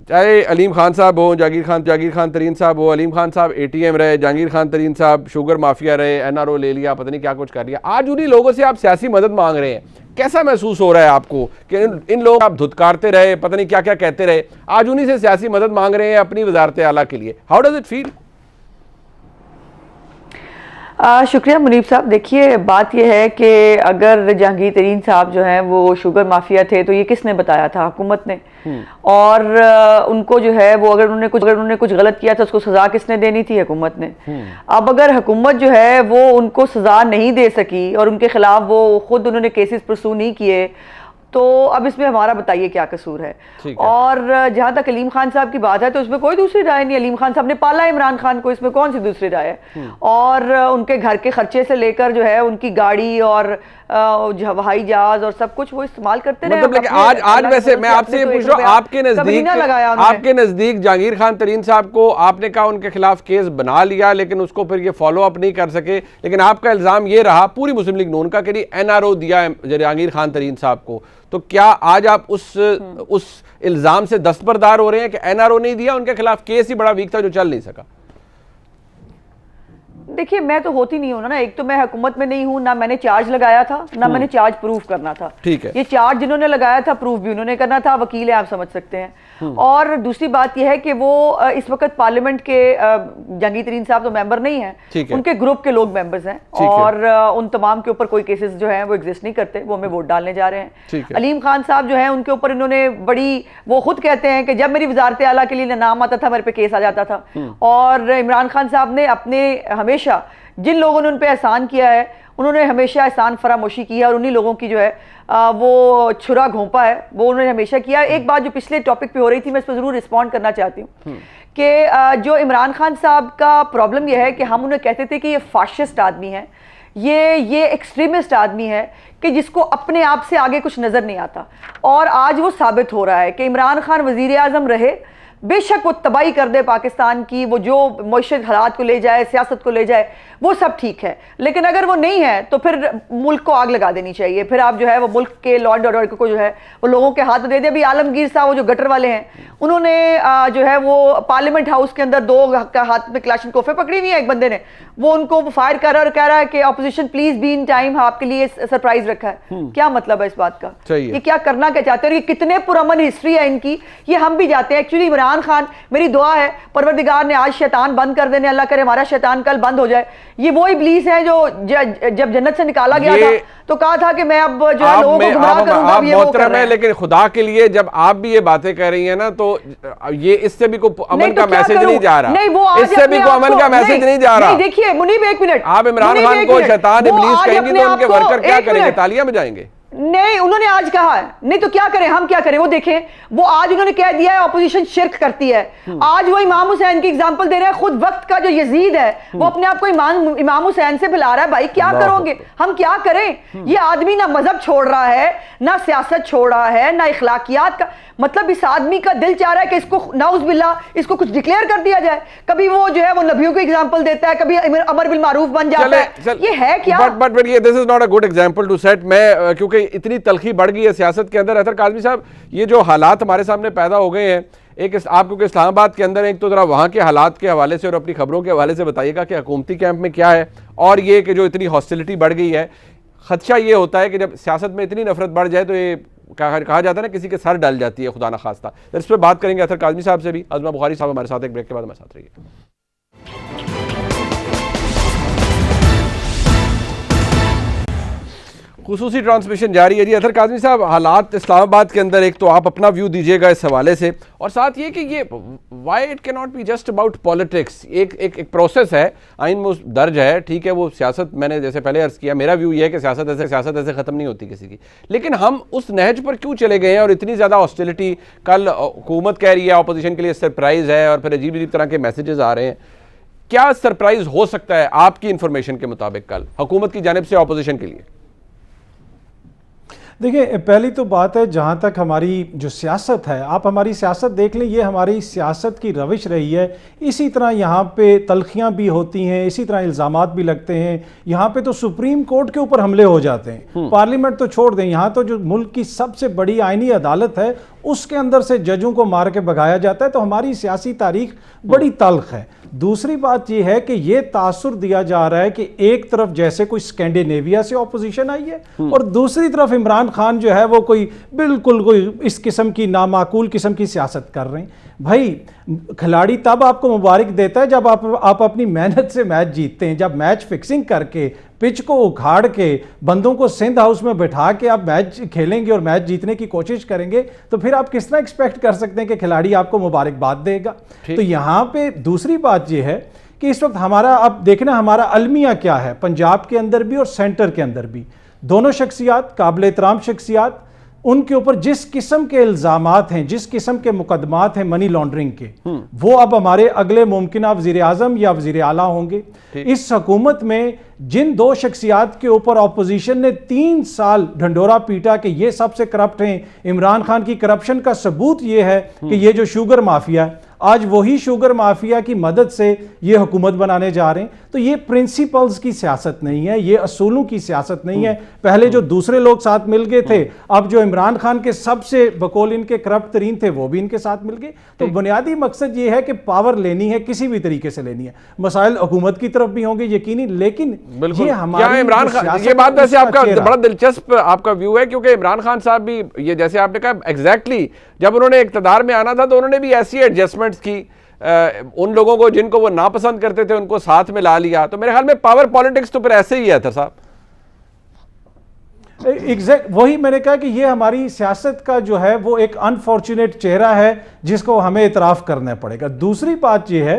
चाहे अलीम खान साहब हो, जहांगीर खान तरीन साहब हो, अलीम खान साहब ATM रहे, जहांगीर खान तरीन साहब शुगर माफिया रहे, NRO ले लिया, पता नहीं क्या कुछ कर लिया, आज उन्हीं लोगों से आप सियासी मदद मांग रहे हैं। कैसा महसूस हो रहा है आपको कि इन लोग आप धुतकारते रहे, पता नहीं क्या क्या कहते रहे, आज उन्हीं से सियासी मदद मांग रहे हैं अपनी वजारत आला के लिए? How does it feel? शुक्रिया मुनीब साहब। देखिए बात यह है कि अगर जहांगीर तरीन साहब जो हैं वो शुगर माफिया थे तो ये किसने बताया था? हुकूमत ने। और उनको जो है वो अगर उन्होंने कुछ गलत किया था उसको सजा किसने देनी थी? हुकूमत ने। अब अगर हुकूमत जो है वो उनको सजा नहीं दे सकी और उनके खिलाफ वो खुद उन्होंने केसेस परसू नहीं किए, तो अब इसमें हमारा बताइए क्या कसूर है। ठीक है। और जहां तक अलीम खान साहब की बात है तो इसमें कोई दूसरी राय नहीं। अलीम खान साहब ने पाला है इमरान खान को, इसमें कौन सी दूसरी राय है। और उनके घर के खर्चे से लेकर जो है उनकी गाड़ी और हवाई जहाज और सब कुछ वो इस्तेमाल करते रहे। मतलब लेकिन आज वैसे मैं आपसे ये पूछ रहा हूँ, आपके नजदीक जहांगीर खान तरीन साहब को आपने कहा उनके खिलाफ केस बना लिया, लेकिन उसको फिर ये फॉलो अप नहीं कर सके, लेकिन आपका इल्जाम ये रहा पूरी मुस्लिम लीग नून का कि एनआरओ दिया है जहांगीर खान तरीन साहब को, तो क्या आज आप उस इल्जाम से दस्तबरदार हो रहे हैं कि एनआरओ नहीं दिया, उनके खिलाफ केस ही बड़ा वीक था जो चल नहीं सका? देखिए मैं तो होती नहीं हूं ना, एक तो मैं हुकूमत में नहीं हूं, ना मैंने चार्ज लगाया था, ना मैंने चार्ज प्रूव करना था। ठीक है। ये चार्ज जिन्होंने लगाया था प्रूफ भी उन्होंने करना था, वकील है आप समझ सकते हैं। और दूसरी बात यह है कि वो इस वक्त पार्लियामेंट के जहांगीर तरीन साहब तो मेंबर नहीं है, उनके ग्रुप के लोग मेंबर्स हैं और उन तमाम के ऊपर कोई केसेस जो हैं वो एग्जिस्ट नहीं करते, वो हमें वोट डालने जा रहे हैं। अलीम खान साहब जो है उनके ऊपर इन्होंने बड़ी, वो खुद कहते हैं कि जब मेरी वजारत आला के लिए नाम आता था मेरे पे केस आ जाता था। और इमरान खान साहब ने अपने हमेशा जिन लोगों ने उन पे एहसान किया है उन्होंने हमेशा एहसान फरामोशी की है, और उन्हीं लोगों की जो है वो छुरा घोंपा है वो उन्होंने हमेशा किया है। एक बात जो पिछले टॉपिक पे हो रही थी मैं इस पर जरूर रिस्पॉन्ड करना चाहती हूँ कि जो इमरान खान साहब का प्रॉब्लम यह है कि हम उन्हें कहते थे कि ये फाशिस्ट आदमी है, ये एक्सट्रीमिस्ट आदमी है कि जिसको अपने आप से आगे कुछ नजर नहीं आता। और आज वो साबित हो रहा है कि इमरान खान वजीर आजम रहे, बेशक वो तबाही कर दे पाकिस्तान की, वो जो मईशत हालात को ले जाए, सियासत को ले जाए, वो सब ठीक है, लेकिन अगर वो नहीं है तो फिर मुल्क को आग लगा देनी चाहिए। फिर आप जो है वो मुल्क के लॉ एंड ऑर्डर को जो है वो लोगों के हाथ में दे दे। अभी आलमगीर साहब वो जो गटर वाले हैं उन्होंने जो है वो पार्लियामेंट हाउस के अंदर 2 हाथ में क्लाशनकोफे पकड़ी हुई है, एक बंदे ने वो उनको फायर कर रहा है और कह रहा है कि opposition please be in time, आपके लिए सरप्राइज रखा है। क्या मतलब है इस बात का? ये क्या करना क्या चाहते हैं? और ये कितने पुरअमन हिस्ट्री है इनकी, ये हम भी जाते हैं। एक्चुअली इमरान खान, मेरी दुआ है परवरदिगार ने आज शैतान बंद कर देने, अल्लाह करे हमारा शैतान कल बंद हो जाए। ये वो इब्लीस है जो जब जन्नत से निकाला गया था तो कहा था कि मैं अब जो है लोगों को गुमराह करूंगा, अब ये वो कर रहे हैं। लेकिन खुदा के लिए जब आप भी ये बातें कह रही हैं ना, तो ये इससे भी कोई अमन का मैसेज नहीं जा रहा, नहीं वो इससे भी कोई अमन का मैसेज नहीं जा रहा। देखिए मुनीब एक मिनट, आप इमरान खान को शैतान इब्लीस कहेंगे तो उनके वर्कर क्या करेंगे? तालियां बजाएंगे? नहीं, उन्होंने आज कहा है, नहीं तो क्या करें, हम क्या करें? वो देखें, वो आज उन्होंने कह दिया है ऑपोजिशन शिर्क करती है। आज वो इमाम हुसैन की एग्जांपल दे रहे हैं, खुद वक्त का जो यजीद है वो अपने आप को इमाम हुसैन से बुला रहा है। भाई क्या करोगे, हम क्या करें? ये आदमी ना मजहब छोड़ रहा है, ना सियासत छोड़ रहा है, ना इखलाकियात का, मतलब इस आदमी का दिल चाह रहा है कि इसको नाउज बिल्लाह इसको कुछ डिक्लेयर कर दिया जाए। कभी वो जो है वो नबियों को एग्जांपल देता है, कभी अमर बिल मारूफ बन जाता है। ये है क्या? बट ये this is not a good example to set. मैं क्योंकि इतनी तलखी बढ़ गई है सियासत के अंदर। अतर काज़मी साहब, ये जो हालात हमारे सामने पैदा हो गए हैं, एक आप क्योंकि इस्लामाबाद के अंदर, एक तो जरा वहाँ के हालात के हवाले से और अपनी खबरों के हवाले से बताइएगा कि हुकूमती कैंप में क्या है, और ये कि जो इतनी हॉस्टिलिटी बढ़ गई है, खदशा ये होता है कि जब सियासत में इतनी नफरत बढ़ जाए तो ये कहा जाता है ना किसी के सर डल जाती है, खुदा ना खास्ता। इस पर बात करेंगे अतर काज़मी साहब से भी। अज़मा बुखारी साहब हमारे साथ एक ब्रेक के बाद हमारे साथ रहिए। खुसूसी ट्रांसमिशन जारी है जी। अतर काज़मी साहब, हालात इस्लामाबाद के अंदर, एक तो आप अपना व्यू दीजिएगा इस हवाले से, और साथ ये कि ये why it can not be just about politics. एक प्रोसेस है, आइन में दर्ज है, ठीक है, वो सियासत, मैंने जैसे पहले अर्ज किया, मेरा व्यू ये है कि सियासत ऐसे ख़त्म नहीं होती किसी की, लेकिन हम उस नहज पर क्यों चले गए हैं और इतनी ज़्यादा हॉस्टिलिटी? कल हुकूमत कह रही है अपोजिशन के लिए सरप्राइज़ है, और फिर अजीब अजीब तरह के मैसेजेस आ रहे हैं। क्या सरप्राइज़ हो सकता है आपकी इंफॉर्मेशन के मुताबिक कल हुकूमत की जानिब से अपोजिशन के लिए? देखिए, पहली तो बात है, जहाँ तक हमारी जो सियासत है, आप हमारी सियासत देख लें, ये हमारी सियासत की रविश रही है। इसी तरह यहाँ पे तलखियाँ भी होती हैं, इसी तरह इल्ज़ामात भी लगते हैं। यहाँ पे तो सुप्रीम कोर्ट के ऊपर हमले हो जाते हैं, पार्लियामेंट तो छोड़ दें, यहाँ तो जो मुल्क की सबसे बड़ी आईनी अदालत है उसके अंदर से जजों को मार के भगाया जाता है। तो हमारी सियासी तारीख बड़ी तल्ख है। दूसरी बात यह है कि यह तासुर दिया जा रहा है कि एक तरफ जैसे कोई स्कैंडिनेविया से ऑपोजिशन आई है और दूसरी तरफ इमरान खान जो है वो कोई बिल्कुल कोई इस किस्म की नामाकूल किस्म की सियासत कर रहे हैं। भाई, खिलाड़ी तब आपको मुबारक देता है जब आप अपनी मेहनत से मैच जीतते हैं, जब मैच फिक्सिंग करके पिच को उखाड़ के बंदों को सिंध हाउस में बैठा के आप मैच खेलेंगे और मैच जीतने की कोशिश करेंगे, तो फिर आप किस तरह एक्सपेक्ट कर सकते हैं कि खिलाड़ी आपको मुबारकबाद देगा? तो यहाँ पे दूसरी बात यह है कि इस वक्त हमारा, अब देखना हमारा अलमिया क्या है, पंजाब के अंदर भी और सेंटर के अंदर भी, दोनों शख्सियात काबिल एहतराम शख्सियात, उनके ऊपर जिस किस्म के इल्जामात हैं, जिस किस्म के मुकदमात हैं मनी लॉन्ड्रिंग के, वो अब हमारे अगले मुमकिन वज़ीर आज़म या वज़ीर आला होंगे। इस हुकूमत में जिन दो शख्सियात के ऊपर अपोजिशन ने 3 साल ढंडोरा पीटा कि ये सबसे करप्ट हैं, इमरान खान की करप्शन का सबूत ये है कि ये जो शुगर माफिया है, आज वही शुगर माफिया की मदद से ये हुकूमत बनाने जा रहे हैं। तो ये प्रिंसिपल्स की सियासत नहीं है, ये असूलों की सियासत नहीं है। पहले जो दूसरे लोग साथ मिल गए थे, अब जो इमरान खान के सबसे बकौल इनके करप्ट तरीन थे वो भी इनके साथ मिल गए। तो बुनियादी मकसद ये है कि पावर लेनी है, किसी भी तरीके से लेनी है। मसाइल हुकूमत की तरफ भी होंगे यकीनी, लेकिन ये हमारे इमरान खान, ये बात वैसे आपका बड़ा दिलचस्प आपका व्यू है, क्योंकि इमरान खान साहब भी ये जैसे आपने कहा एग्जैक्टली जब उन्होंने इक़्तिदार में आना था तो उन्होंने भी ऐसी एडजस्टमेंट्स की, उन लोगों को जिनको वो नापसंद करते थे उनको साथ में ला लिया। तो मेरे ख्याल में पावर पॉलिटिक्स तो फिर ऐसे ही है अतर साहब। एग्जैक्ट वही मैंने कहा कि ये हमारी सियासत का जो है वो एक अनफॉर्चुनेट चेहरा है जिसको हमें इतराफ करना पड़ेगा। दूसरी बात ये है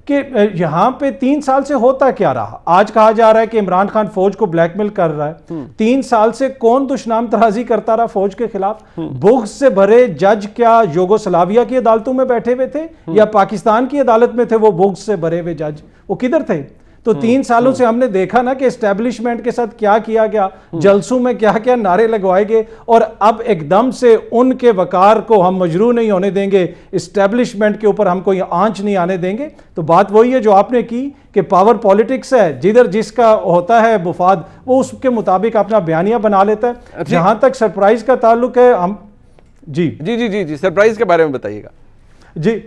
कि यहां पे 3 साल से होता क्या रहा। आज कहा जा रहा है कि इमरान खान फौज को ब्लैकमेल कर रहा है। 3 साल से कौन दुश्मन तराजी करता रहा फौज के खिलाफ? बुग्ज से भरे जज क्या यूगोस्लाविया की अदालतों में बैठे हुए थे या पाकिस्तान की अदालत में थे? वो बुग्ज से भरे हुए जज वो किधर थे? तो 3 सालों से हमने देखा ना कि एस्टेब्लिशमेंट के साथ क्या किया गया, जलसों में क्या क्या नारे लगवाए गए, और अब एकदम से उनके वकार को हम मजरू नहीं होने देंगे, एस्टेब्लिशमेंट के ऊपर हम कोई आंच नहीं आने देंगे। तो बात वही है जो आपने की कि पावर पॉलिटिक्स है, जिधर जिसका होता है मुफाद वो उसके मुताबिक अपना बयानिया बना लेता है। जहां तक सरप्राइज का ताल्लुक है, हम जी जी जी जी जी सरप्राइज के बारे में बताइएगा। जी,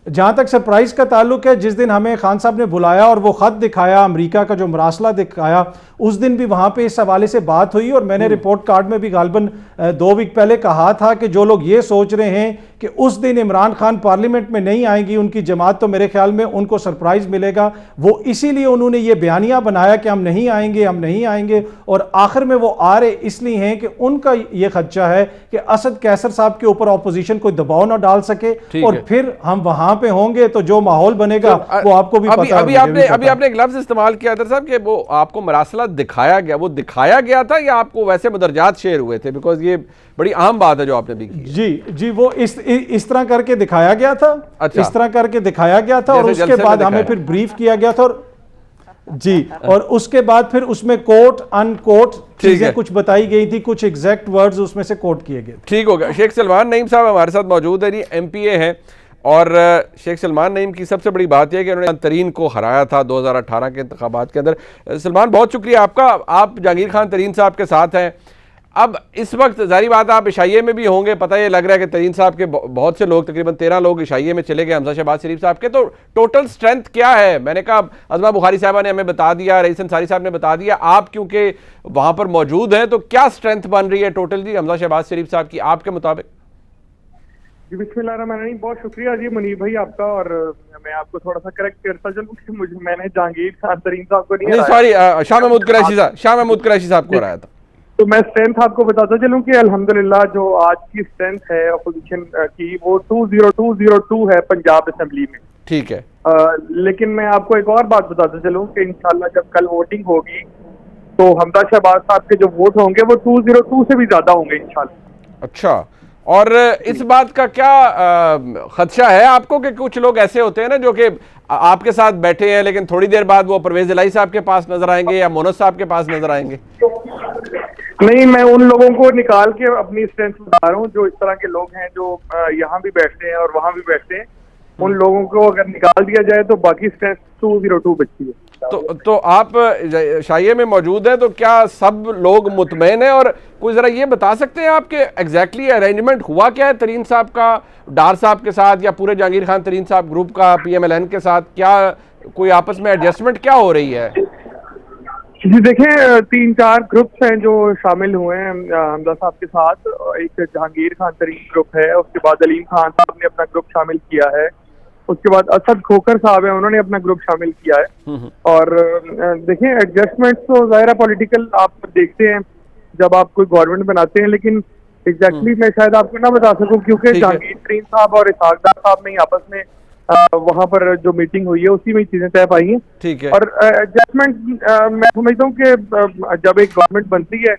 जहां तक सरप्राइज का ताल्लुक है, जिस दिन हमें खान साहब ने बुलाया और वो खत दिखाया, अमेरिका का जो मरासला दिखाया, उस दिन भी वहां पे इस हवाले से बात हुई। और मैंने रिपोर्ट कार्ड में भी गालबन 2 वीक पहले कहा था कि जो लोग ये सोच रहे हैं कि उस दिन इमरान खान पार्लियामेंट में नहीं आएंगी उनकी जमात, तो मेरे ख्याल में उनको सरप्राइज मिलेगा। वो इसीलिए उन्होंने ये बयानिया बनाया कि हम नहीं आएंगे, हम नहीं आएंगे, और आखिर में वो आ रहे इसलिए हैं कि उनका ये खदशा है कि असद कैसर साहब के ऊपर ऑपोजिशन कोई दबाव ना डाल सके, और फिर हम वहां पे होंगे तो जो माहौल बनेगा वो आपको भी पता है। अभी आपने एक लफ्ज इस्तेमाल किया था साहब कि वो आपको मरासला दिखाया गया, वो दिखाया गया था या आपको वैसे मदरजात शेयर हुए थे? बिकॉज ये बड़ी अहम बात है जो आपने भी की। जी वो इस तरह करके दिखाया गया था। अच्छा। इस तरह करके दिखाया गया था, और उसके बाद हमें फिर ब्रीफ किया गया था, और जी, और उसके बाद फिर उसमें कोट अनकोट चीजें कुछ बताई गई थी, कुछ एग्जैक्ट वर्ड्स उसमें से कोट किए गए। ठीक हो गया। शेख सलमान नईम साहब हमारे साथ मौजूद है, MPA हैं, और शेख सलमान नईम की सबसे बड़ी बात यह कि उन्होंने तरीन को हराया था 2018 के इंतखाबात के अंदर। सलमान बहुत शुक्रिया आपका, आप जहांगीर खान तरीन साहब के साथ हैं। अब इस वक्त जारी बात आप इशाइये में भी होंगे, पता ये लग रहा है कि तरीन साहब के बहुत से लोग, तकरीबन 13 लोग इशाइये में चले गए हमजा शहबाज शरीफ साहब के। तो टोटल स्ट्रेंथ क्या है? मैंने कहा अज़मा बुखारी साहबा ने हमें बता दिया, रईस अंसारी साहब ने बता दिया, आप क्योंकि वहां पर मौजूद हैं, तो क्या स्ट्रेंथ बन रही है टोटल जी हमजा शहबाज शरीफ साहब की आपके मुताबिक? जी बिस्मिल्लाहिर्रहमानिर्रहीम, बहुत शुक्रिया जी मुनीब भाई आपका। और मैं आपको थोड़ा सा करेक्ट करता चलूं कि मैंने जहांगीर खान तरीन साहब को नहीं, सॉरी, शाह महमूद कुरैशी साहब को हराया था। तो मैं स्ट्रेंथ आपको बताता चलूं कि अल्हम्दुलिल्लाह जो आज की स्ट्रेंथ है अपोजिशन की वो 20202 है पंजाब असेंबली में। ठीक है। लेकिन मैं आपको एक और बात बताता चलूं कि इंशाल्लाह जब कल वोटिंग होगी तो हमजा शहबाज साहब के जो वोट होंगे वो 202 से भी ज्यादा होंगे इंशाल्लाह। अच्छा, और इस बात का क्या खदशा है आपको कि कुछ लोग ऐसे होते हैं ना जो कि आपके साथ बैठे हैं लेकिन थोड़ी देर बाद वो परवेज इलाही साहब के पास नजर आएंगे या मोनस साहब के पास नजर आएंगे? नहीं, मैं उन लोगों को निकाल के अपनी स्ट्रेंथ बता रहा हूँ जो इस तरह के लोग हैं जो यहाँ भी बैठते हैं और वहाँ भी बैठते हैं। उन लोगों को अगर निकाल दिया जाए तो बाकी स्ट्रेंथ 202 बचती है। तो आप शाइये में मौजूद हैं, तो क्या सब लोग मुतमईन हैं? और कोई जरा ये बता सकते हैं आपके एग्जैक्टली अरेंजमेंट हुआ क्या है तरीन साहब का डार साहब के साथ या पूरे जहांगीर खान तरीन साहब ग्रुप का PMLN के साथ? क्या कोई आपस में एडजस्टमेंट क्या हो रही है? जी देखें, 3-4 ग्रुप्स हैं जो शामिल हुए हैं हमजा साहब के साथ। एक जहांगीर खान तरीन ग्रुप है, उसके बाद अलीम खान साहब ने अपना ग्रुप शामिल किया है, उसके बाद असद खोकर साहब है, उन्होंने अपना ग्रुप शामिल किया है। और देखें एडजस्टमेंट तो ज़ाहिर पॉलिटिकल आप देखते हैं जब आप कोई गवर्नमेंट बनाते हैं, लेकिन एग्जैक्टली मैं शायद आपको ना बता सकूं क्योंकि जहांगीर तरीन साहब और इसहाकदार साहब ने आपस में वहां पर जो मीटिंग हुई है उसी में चीजें तय पाई हैं। ठीक है। और एडजस्टमेंट मैं समझता हूँ कि जब एक गवर्नमेंट बनती है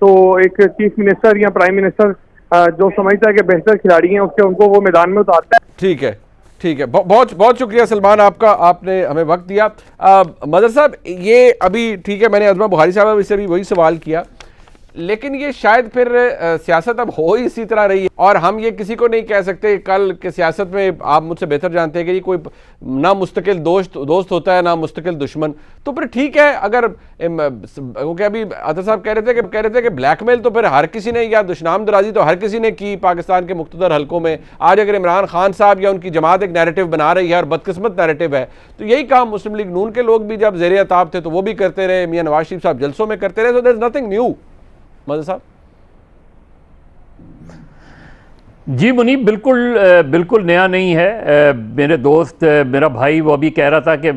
तो एक चीफ मिनिस्टर या प्राइम मिनिस्टर जो समझता है कि बेहतर खिलाड़ी हैं उसके उनको वो मैदान में उतारता है। ठीक है, ठीक है, बहुत बहुत शुक्रिया सलमान आपका, आपने हमें वक्त दिया। मदर साहब, ये अभी ठीक है, मैंने अज़मा बुखारी साहब से भी वही सवाल किया, लेकिन ये शायद फिर सियासत अब हो ही इसी तरह रही है, और हम ये किसी को नहीं कह सकते कल के सियासत में, आप मुझसे बेहतर जानते हैं कि कोई ना मुस्तकिल दोस्त होता है ना मुस्तकिल दुश्मन। तो फिर ठीक है, अगर वो क्या अभी अतर साहब कह रहे थे कि ब्लैकमेल तो फिर हर किसी ने, या दुश्मन दराजी तो हर किसी ने की पाकिस्तान के मुख्तदर हलकों में। आज अगर इमरान खान साहब या उनकी जमात एक नैरेटिव बना रही है और बदकिस्मत नैरेटिव है, तो यही काम मुस्लिम लीग नून के लोग भी जब ज़ेर अताब थे तो वो भी करते रहे, मियां नवाज शरीफ साहब जलसों में करते रहे। So there is nothing new. मदर साहब जी मुनीब, बिल्कुल नया नहीं है। मेरे दोस्त, मेरा भाई, वो अभी कह रहा था कि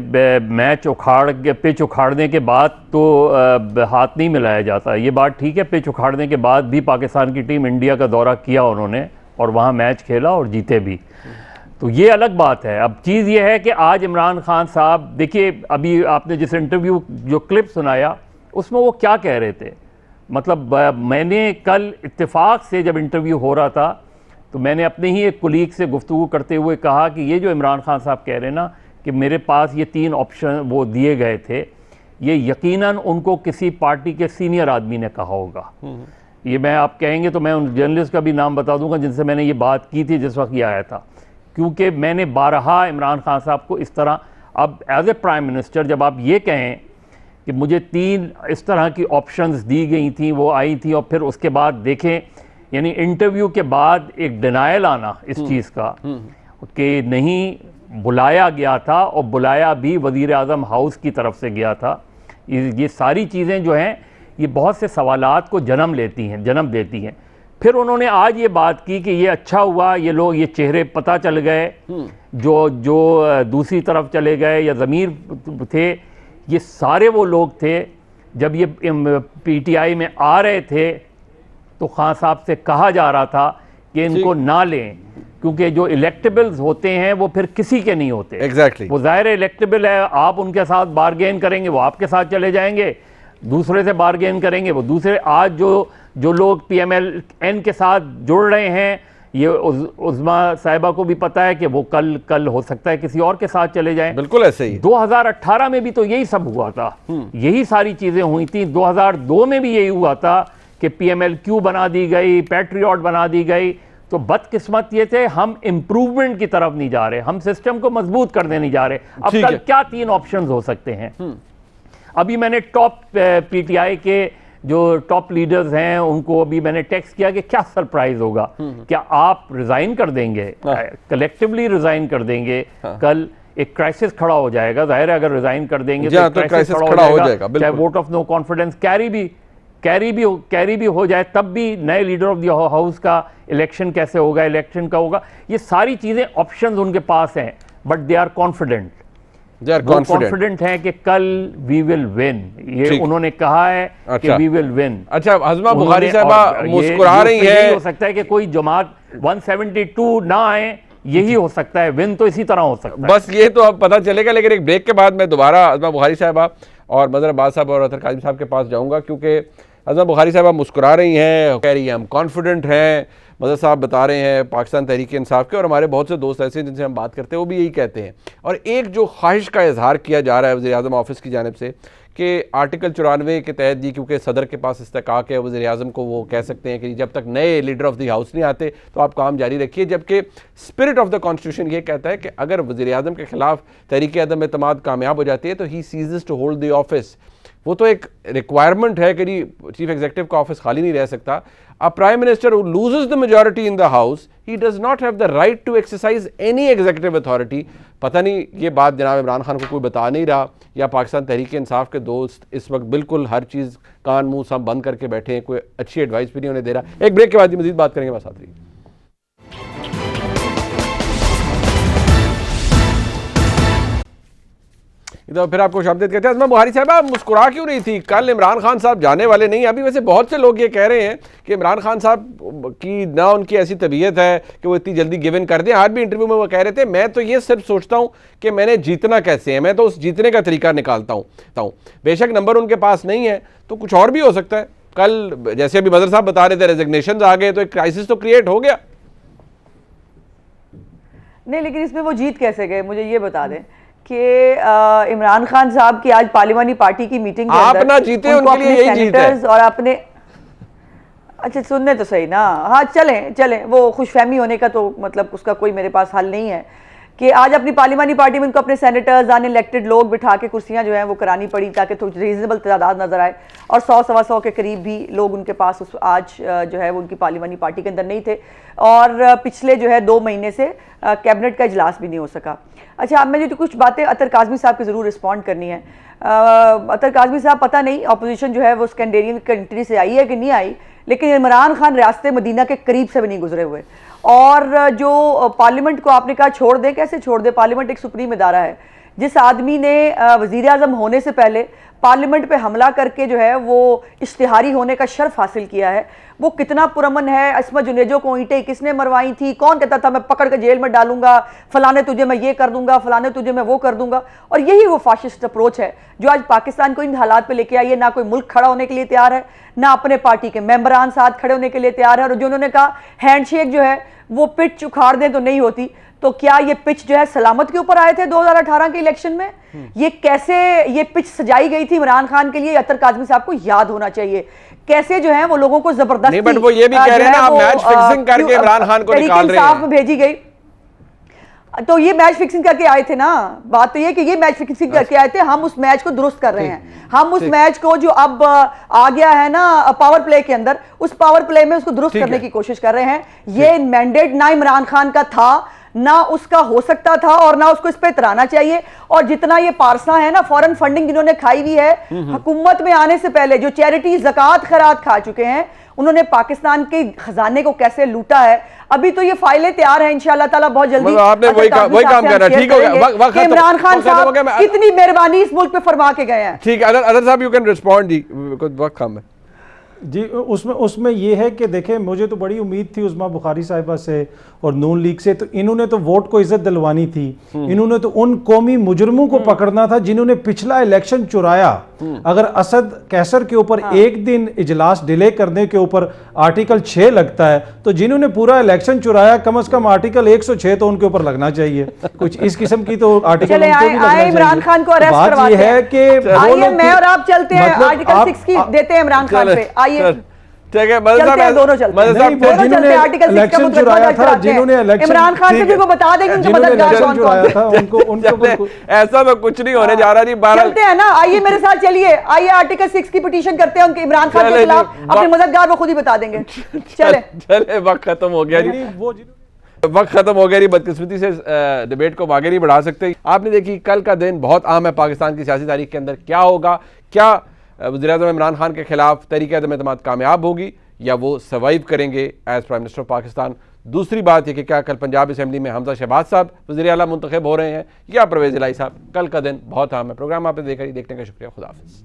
पिच उखाड़ने के बाद तो हाथ नहीं मिलाया जाता। ये बात ठीक है, पिच उखाड़ने के बाद भी पाकिस्तान की टीम इंडिया का दौरा किया उन्होंने और वहाँ मैच खेला और जीते भी, तो ये अलग बात है। अब चीज़ ये है कि आज इमरान खान साहब, देखिए अभी आपने जिस इंटरव्यू जो क्लिप सुनाया उसमें वो क्या कह रहे थे, मतलब मैंने कल इत्तेफाक से जब इंटरव्यू हो रहा था तो मैंने अपने ही एक कुलीग से गुफ्तगू करते हुए कहा कि ये जो इमरान खान साहब कह रहे हैं ना कि मेरे पास ये 3 ऑप्शन वो दिए गए थे, ये यकीनन उनको किसी पार्टी के सीनियर आदमी ने कहा होगा। ये मैं आप कहेंगे तो मैं उन जर्नलिस्ट का भी नाम बता दूंगा जिनसे मैंने ये बात की थी जिस वक्त ये आया था, क्योंकि मैंने बारहा इमरान खान साहब को इस तरह, अब एज ए प्राइम मिनिस्टर जब आप ये कहें कि मुझे 3 इस तरह की ऑप्शंस दी गई थी, वो आई थी, और फिर उसके बाद देखें, यानी इंटरव्यू के बाद एक डिनायल आना इस चीज़ का कि नहीं बुलाया गया था, और बुलाया भी वज़ीर आज़म हाउस की तरफ से गया था। ये सारी चीज़ें जो हैं ये बहुत से सवालात को जन्म देती हैं। फिर उन्होंने आज ये बात की कि ये अच्छा हुआ ये लोग, ये चेहरे पता चल गए जो दूसरी तरफ चले गए या ज़मीर थे, ये सारे वो लोग थे जब ये पीटीआई में आ रहे थे तो खान साहब से कहा जा रहा था कि इनको ना लें, क्योंकि जो इलेक्टेबल्स होते हैं वो फिर किसी के नहीं होते। एग्जैक्टली वो ज़ाहिर इलेक्टेबल है, आप उनके साथ बारगेन करेंगे वो आपके साथ चले जाएंगे, दूसरे से बारगेन करेंगे वो दूसरे। आज जो लोग PMLN के साथ जुड़ रहे हैं, ये उज़मा साहिबा को भी पता है कि वो कल हो सकता है किसी और के साथ चले जाएं। बिल्कुल ऐसे ही 2018 में भी तो यही सब हुआ था, यही सारी चीज़ें हुई थी। 2002 में भी यही हुआ था कि PMLQ बना दी गई, पैट्रियट बना दी गई। तो बदकिस्मत ये थे, हम इम्प्रूवमेंट की तरफ नहीं जा रहे, हम सिस्टम को मजबूत करने नहीं जा रहे। अब कल क्या 3 ऑप्शंस हो सकते हैं? अभी मैंने टॉप PTI के जो टॉप लीडर्स हैं उनको अभी मैंने टेक्स्ट किया कि क्या सरप्राइज होगा, क्या आप रिजाइन कर देंगे, कलेक्टिवली रिजाइन कर देंगे, कल एक क्राइसिस खड़ा हो जाएगा। जाहिर है अगर रिजाइन कर देंगे तो क्राइसिस खड़ा हो जाएगा, चाहे vote of no confidence carry भी हो जाए, तब भी नए लीडर ऑफ द हाउस का इलेक्शन कैसे होगा, इलेक्शन का होगा। ये सारी चीजें ऑप्शंस उनके पास हैं, but they are confident, confident हैं कि कल वी विल विन। ये उन्होंने कहा है कि वी विल विन। अच्छा, अज़मा बुखारी साहबा मुस्कुरा रही है, हो सकता है कि कोई जमात 172 ना आए, यही हो सकता है, विन तो इसी तरह हो सकता है। बस ये तो अब पता चलेगा। लेकिन एक ब्रेक के बाद मैं दोबारा अज़मा बुखारी साहबा और मदर अब्बास साहब और अतर काज़िम साहब के पास जाऊंगा, क्योंकि अज़मा बुखारी साहबा मुस्कुरा रही हैं, कह रही हैं हम कॉन्फिडेंट हैं, मदर साहब बता रहे हैं पाकिस्तान तहरीक इंसाफ के, और हमारे बहुत से दोस्त ऐसे हैं जिनसे हम बात करते हैं वो भी यही कहते हैं। और एक जो ख्वाहिश का इजहार किया जा रहा है वज़ीर आज़म ऑफिस की जानिब से कि आर्टिकल 94 के तहत जी, क्योंकि सदर के पास इस्तेकाक है, वज़ीर आज़म को वो कह सकते हैं कि जब तक नए लीडर ऑफ द हाउस नहीं आते तो आप काम जारी रखिए, जबकि स्पिरिट ऑफ द कॉन्स्टिट्यूशन ये कहता है कि अगर वज़ीर आज़म के खिलाफ तहरीक अदम एतमाद कामयाब हो जाती है तो ही ceases to hold the office. वो तो एक रिक्वायरमेंट है कि चीफ एग्जीक्यूटिव का ऑफिस खाली नहीं रह सकता। A prime minister who loses the majority in the house, he does not have the right to exercise any executive authority। पता नहीं ये बात जनाब इमरान खान को कोई बता नहीं रहा, या पाकिस्तान तहरीक इंसाफ के दोस्त इस वक्त बिल्कुल हर चीज़ कान मुंह सब बंद करके बैठे हैं, कोई अच्छी एडवाइस भी नहीं उन्हें दे रहा। एक ब्रेक के बाद मजीद बात करेंगे, बस साथ रहिए। तो फिर आपको शामदीद कहते हैं। अज़मा बुखारी साहब मुस्कुरा क्यों रही थी? कल इमरान खान साहब जाने वाले नहीं। अभी वैसे बहुत से लोग ये कह रहे हैं कि इमरान खान साहब की ना उनकी ऐसी तबीयत है कि वो इतनी जल्दी गिव इन कर दें। आज भी इंटरव्यू में वो कह रहे थे मैं तो ये सिर्फ सोचता हूँ कि मैंने जीतना कैसे है, मैं तो उस जीतने का तरीका निकालता हूँ। बेशक नंबर उनके पास नहीं है तो कुछ और भी हो सकता है। कल जैसे अभी मदर साहब बता रहे थे रेजिग्नेशन आ गए तो एक क्राइसिस तो क्रिएट हो गया। नहीं, लेकिन इसमें वो जीत कैसे गए, मुझे ये बता दें कि इमरान खान साहब की आज पार्लिमानी पार्टी की मीटिंग के आप अंदर ना जीते, उनको उनके लिए अपने यही जीत है। सेनेटर्स और अपने, अच्छा सुनने तो सही ना, हाँ चलें चलें, वो खुशफहमी होने का तो मतलब उसका कोई मेरे पास हल नहीं है कि आज अपनी पार्लिमानी पार्टी में उनको अपने सेनेटर्स अनइलेक्टेड लोग बिठा के कुर्सियां जो हैं वो करानी पड़ी ताकि थोड़ी रीजनेबल तादाद नजर आए, और 100-125 के करीब भी लोग उनके पास उस आज जो है वो उनकी पार्लिमानी पार्टी के अंदर नहीं थे, और पिछले जो है 2 महीने से कैबिनेट का इजलास भी नहीं हो सका। अच्छा, अब मुझे तो कुछ बातें अतर काज़मी साहब की ज़रूर रिस्पॉन्ड करनी है। अतर काज़मी साहब, पता नहीं अपोजिशन जो है वो स्कैंडेरियन कंट्री से आई है कि नहीं आई, लेकिन इमरान खान रियासत मदीना के करीब से भी नहीं गुजरे हुए, और जो पार्लियामेंट को आपने कहा छोड़ दे, कैसे छोड़ दे, पार्लियामेंट एक सुप्रीम इदारा है। जिस आदमी ने वज़ीर आज़म होने से पहले पार्लियामेंट पे हमला करके जो है वो इश्तिहारी होने का शर्फ हासिल किया है, वो कितना पुरअमन है। अस्मा जुनेजो को ईंटें किसने मरवाई थी, कौन कहता था मैं पकड़ के जेल में डालूंगा, फलाने तुझे मैं ये कर दूंगा, फलाने तुझे मैं वो कर दूंगा, और यही वो फाशिस्ट अप्रोच है जो आज पाकिस्तान को इन हालात पे लेके आई है। ना कोई मुल्क खड़ा होने के लिए तैयार है, ना अपने पार्टी के मेंबरान साथ खड़े होने के लिए तैयार है, और जो उन्होंने कहा हैंडशेक जो है वो पिच उखाड़ दें तो नहीं होती, तो क्या ये पिच जो है सलामत के ऊपर आए थे 2018 के इलेक्शन में? ये कैसे ये पिच सजाई गई थी इमरान खान के लिए, अतर काज़मी साहब को याद होना चाहिए। कैसे जो है वो लोगों को जबरदस्ती, नहीं, बट वो ये भी कह रहे हैं ना, आप मैच फिक्सिंग करके इमरान खान को निकाल रहे हैं। में भेजी गई, तो ये मैच फिक्सिंग करके आए थे ना। बात तो ये कि ये मैच फिक्सिंग करके आए थे, हम उस मैच को दुरुस्त कर रहे हैं। हम उस मैच को जो अब आ गया है ना पावर प्ले के अंदर, उस पावर प्ले में उसको दुरुस्त करने की कोशिश कर रहे हैं। ये मैंडेट ना इमरान खान का था, ना उसका हो सकता था, और ना उसको इस पे इतराना चाहिए। और जितना ये पारसा है ना, फॉरेन फंडिंग जिन्होंने खाई हुई है हुकूमत में आने से पहले, जो चैरिटी ज़कात खैरात खा चुके हैं, उन्होंने पाकिस्तान के खजाने को कैसे लूटा है, अभी तो ये फाइलें तैयार हैं इंशाअल्लाह ताला बहुत जल्दी। आपने वही काम करना, ठीक हो गया। इमरान खान साहब कितनी मेहरबानी इस मुल्क पे फरमा के गए हैं। ठीक है, अदर साहब यू कैन रिस्पॉन्ड जी, वक्त कम है जी। उसमें ये है कि देखें, मुझे तो बड़ी उम्मीद थी उस्मा बुखारी साहिबा से और नून लीग से, तो इन्होंने तो वोट को इज्जत दिलवानी थी। इन्होंने तो उन कौमी मुजरमों को पकड़ना था जिन्होंने पिछला इलेक्शन चुराया। अगर असद कैसर के ऊपर एक दिन इजलास डिले करने के ऊपर आर्टिकल 6 लगता है, तो जिन्होंने पूरा इलेक्शन चुराया कम से कम आर्टिकल 106 तो उनके ऊपर लगना चाहिए। कुछ इस किस्म की तो आर्टिकल इमरान खान को अरेस्ट करवाते हैं। है कि मैं और आप चलते हैं, आर्टिकल 6 की देते हैं इमरान खान पे, आइए ठीक है। दोनों चलते हैं आर्टिकल 6 का चुराया था, जिन्होंने इमरान खान से को बता देंगे उनके मददगार कौन कौन थे। ऐसा तो कुछ नहीं होने जा रहा जी। चलते हैं ना, आइए मेरे साथ चलिए, आइए आर्टिकल 6 की पिटीशन करते हैं उनके इमरान खान के खिलाफ, अपने मददगार वो खुद ही बता देंगे। चले वक्त खत्म हो गया जी, वक्त खत्म हो गया जी। बदकिस्मती से डिबेट को आगे नहीं बढ़ा सकते। आपने देखी कल का दिन बहुत अहम है पाकिस्तान की सियासी तारीख के अंदर। क्या होगा, क्या वज़ीर-ए-आज़म इमरान खान के खिलाफ तहरीक-ए-अदम-ए-एतमाद कामयाब होगी या वो सर्वाइव करेंगे as prime minister of Pakistan? दूसरी बात यह कि क्या कल पंजाब असेंबली में हमजा शहबाज साहब वज़ीर आला मुंतखब हो रहे हैं या परवेज़ इलाही साहब? कल का दिन बहुत अहम है। प्रोग्राम आपने देखने का शुक्रिया। खुदा हाफ़िज़।